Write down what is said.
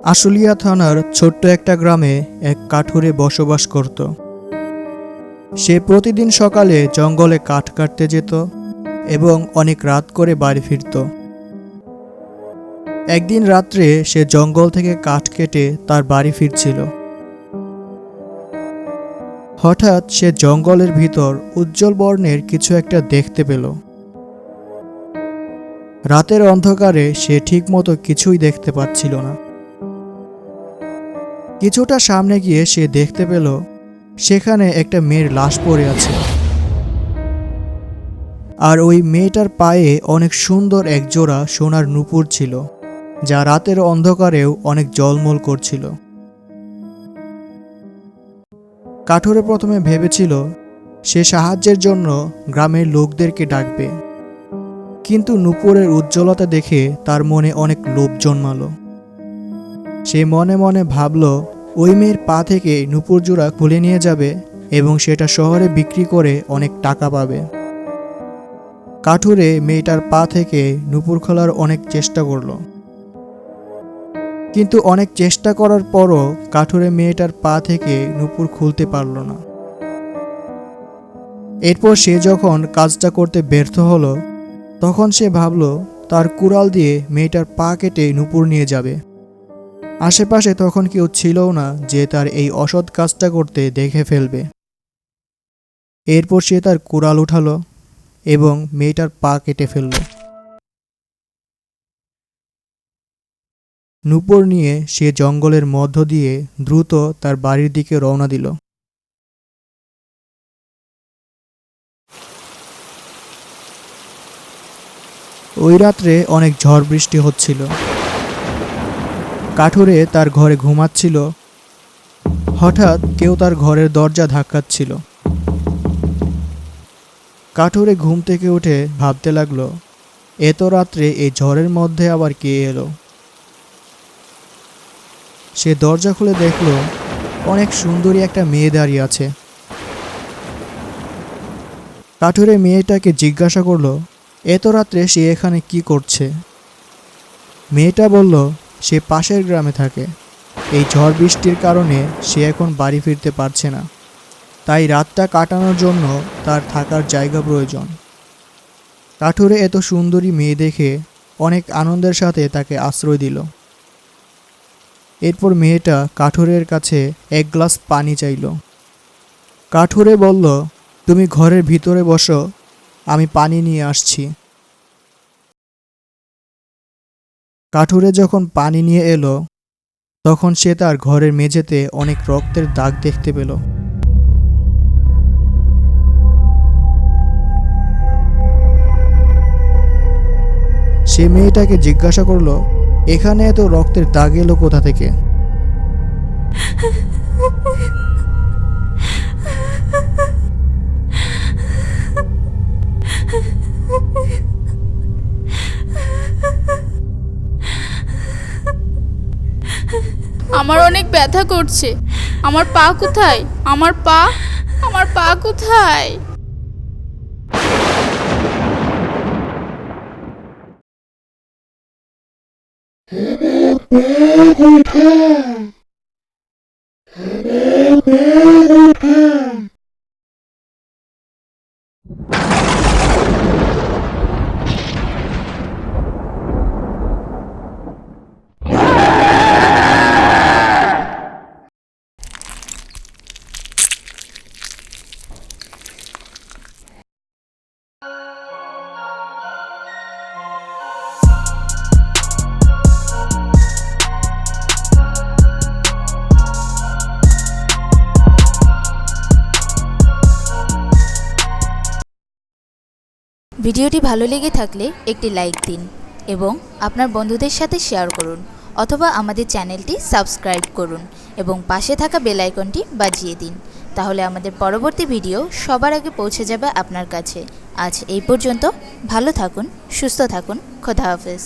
আশুলিয়া থানার ছোট্ট একটা গ্রামে এক কাঠুরে বসবাস করত। সে প্রতিদিন সকালে জঙ্গলে কাঠ কাটতে যেত এবং অনেক রাত করে বাড়ি ফিরত। একদিন রাত্রে সে জঙ্গল থেকে কাঠ কেটে তার বাড়ি ফিরছিল। হঠাৎ সে জঙ্গলের ভিতর উজ্জ্বল বর্ণের কিছু একটা দেখতে পেল। রাতের অন্ধকারে সে ঠিকমতো কিছুই দেখতে পাচ্ছিল না। কিছুটা সামনে গিয়ে সে দেখতে পেল সেখানে একটা মেয়ের লাশ পড়ে আছে, আর ওই মেয়েটার পায়ে অনেক সুন্দর একজোড়া সোনার নূপুর ছিল, যা রাতের অন্ধকারেও অনেক ঝলমল করছিল। কাঠুরে প্রথমে ভেবেছিল সে সাহায্যের জন্য গ্রামের লোকদেরকে ডাকবে, কিন্তু নূপুরের উজ্জ্বলতা দেখে তার মনে অনেক লোভ জন্মালো। সে মনে মনে ভাবল ওই মেয়ের পা থেকে নূপুর জোড়া খুলে নিয়ে যাবে এবং সেটা শহরে বিক্রি করে অনেক টাকা পাবে। কাঠুরে মেয়েটার পা থেকে নূপুর খোলার অনেক চেষ্টা করল, কিন্তু অনেক চেষ্টা করার পরও কাঠুরে মেয়েটার পা থেকে নূপুর খুলতে পারল না। এরপর সে যখন কাজটা করতে ব্যর্থ হলো, তখন সে ভাবল তার কুড়াল দিয়ে মেয়েটার পা কেটে নূপুর নিয়ে যাবে। আশেপাশে তখন কেউ ছিলও না যে তার এই অসৎ কাজটা করতে দেখে ফেলবে। এরপর সে তার কুড়াল উঠালো এবং মেয়েটার পা কেটে ফেলল। নূপুর নিয়ে সে জঙ্গলের মধ্য দিয়ে দ্রুত তার বাড়ির দিকে রওনা দিল। ওই রাত্রে অনেক ঝড় বৃষ্টি হচ্ছিল। কাঠুরে তার ঘরে ঘুমাচ্ছিল। হঠাৎ কেউ তার ঘরের দরজা ধাক্কাচ্ছিল। কাঠুরে ঘুম থেকে উঠে ভাবতে লাগলো, এত রাত্রে এই ঝড়ের মধ্যে আবার কে এলো। সে দরজা খুলে দেখল অনেক সুন্দরী একটা মেয়ে দাঁড়িয়ে আছে। কাঠুরে মেয়েটাকে জিজ্ঞাসা করলো এত রাত্রে সে এখানে কি করছে। মেয়েটা বলল সে পাশের গ্রামে থাকে, এই ঝড় বৃষ্টির কারণে সে এখন বাড়ি ফিরতে পারছে না, তাই রাতটা কাটানোর জন্য তার থাকার জায়গা প্রয়োজন। কাঠুরে এত সুন্দরী মেয়ে দেখে অনেক আনন্দের সাথে তাকে আশ্রয় দিল। এরপর মেয়েটা কাঠুরের কাছে এক গ্লাস পানি চাইল। কাঠুরে বলল, তুমি ঘরের ভিতরে বসো, আমি পানি নিয়ে আসছি। কাঠুরে যখন পানি নিয়ে এলো, তখন সে তার ঘরের মেঝেতে অনেক রক্তের দাগ দেখতে পেল। সে মেয়েটাকে জিজ্ঞাসা করলো, এখানে এত রক্তের দাগ এলো কোথা থেকে? আমার অনেক ব্যথা করছে। আমার পা কোথায়? আমার পা কোথায়? ভিডিওটি ভালো লেগে থাকলে একটি লাইক দিন এবং আপনার বন্ধুদের সাথে শেয়ার করুন, অথবা আমাদের চ্যানেলটি সাবস্ক্রাইব করুন এবং পাশে থাকা বেল আইকনটি বাজিয়ে দিন। তাহলে আমাদের পরবর্তী ভিডিও সবার আগে পৌঁছে যাবে আপনার কাছে। আজ এই পর্যন্ত। ভালো থাকুন, সুস্থ থাকুন। খোদা হাফেজ।